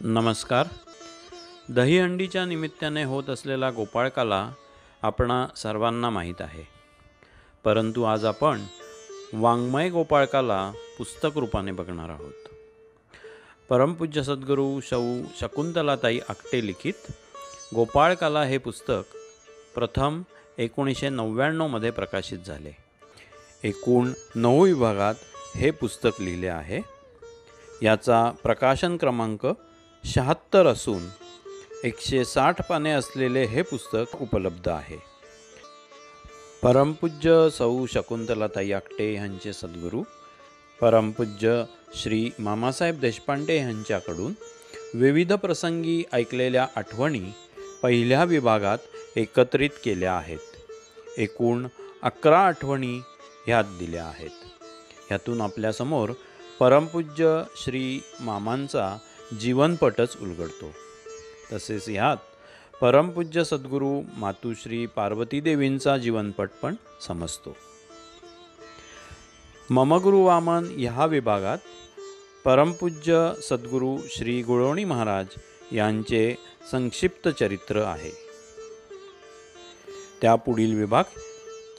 नमस्कार. दहीहंडीच्या निमित्ताने होत असलेला गोपाळकाला आपणा सर्वांना माहीत आहे. परंतु आज आपण वाङ्मय गोपाळकाला पुस्तक रूपाने बघणार आहोत. परमपूज्य सद्गुरू सौ शकुंतलाताई आकटे लिखित गोपाळकाला हे पुस्तक प्रथम 1999 प्रकाशित झाले. एकूण 9 विभागात हे पुस्तक लिहिले आहे. याचा प्रकाशन क्रमांक 76 असून 160 पाने असलेले हे पुस्तक उपलब्ध आहे. परमपूज्य सौ शकुंतलाताई आकटे यांचे सद्गुरू परमपूज्य श्री मामासाहेब देशपांडे यांच्याकडून विविध प्रसंगी ऐकलेल्या आठवणी पहिल्या विभागात एकत्रित केल्या आहेत. एकूण 11 आठवणी ह्यात दिल्या आहेत. ह्यातून आपल्यासमोर परमपूज्य श्री मामांचा जीवनपटच उलगडतो. तसेच ह्यात परमपूज्य सद्गुरू मातुश्री पार्वती देवींचा जीवनपट पण समजतो. मम गुरु वामन ह्या विभागात परमपूज्य सद्गुरू श्री गुळवणी महाराज यांचे संक्षिप्त चरित्र आहे. त्यापुढील विभाग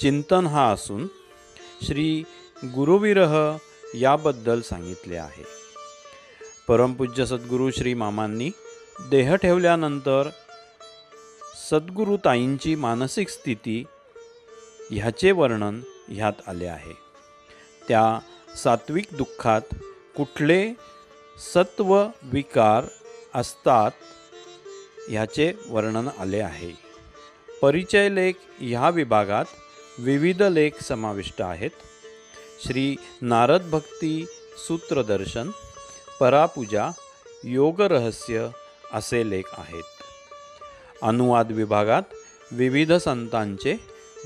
चिंतन हा असून श्री गुरुविरह याबद्दल सांगितले आहे. परमपूज्य सद्गुरू श्री मामांनी देह ठेवल्यानंतर सद्गुरुताईंची मानसिक स्थिती ह्याचे वर्णन ह्यात आले आहे. त्या सात्विक दुःखात कुठले सत्व विकार असतात ह्याचे वर्णन आले आहे. परिचय लेख ह्या विभागात विविध लेख समाविष्ट आहेत. श्री नारद भक्ती सूत्रदर्शन, परापूजा, योग रहस्य असे लेख आहेत. अनुवाद विभागात विविध संतांचे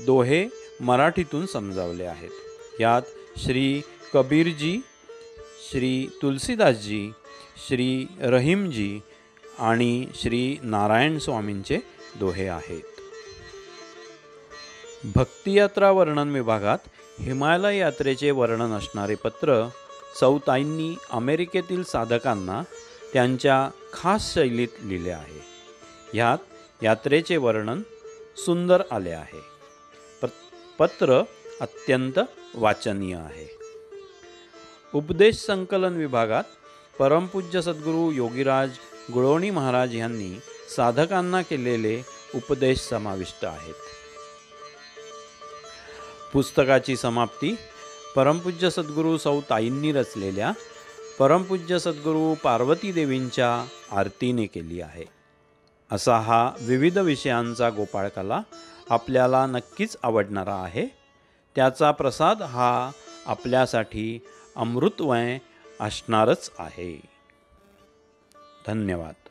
दोहे मराठीतून समजावले आहेत. यात श्री कबीरजी, श्री तुलसीदासजी, श्री रहीमजी आणि श्री नारायण स्वामींचे दोहे आहेत. भक्तियात्रा वर्णन विभागात हिमालय यात्रेचे वर्णन असणारे पत्र सौताईंनी अमेरिकेतील साधकांना त्यांच्या खास शैलीत लिहिले आहे. ह्यात यात्रेचे वर्णन सुंदर आले आहे. पत्र अत्यंत वाचनीय आहे. उपदेश संकलन विभागात परमपूज्य सद्गुरू योगीराज गुळवणी महाराज यांनी साधकांना केलेले उपदेश समाविष्ट आहेत. पुस्तकाची समाप्ती परमपूज्य सद्गुरू सौ ताईंनी रचलेल्या परमपूज्य सद्गुरू पार्वती देवींच्या आरतीने केली आहे. असा हा विविध विषयांचा गोपाळकाला आपल्याला नक्कीच आवडणारा आहे. त्याचा प्रसाद हा आपल्यासाठी अमृतमय असणारच आहे. धन्यवाद.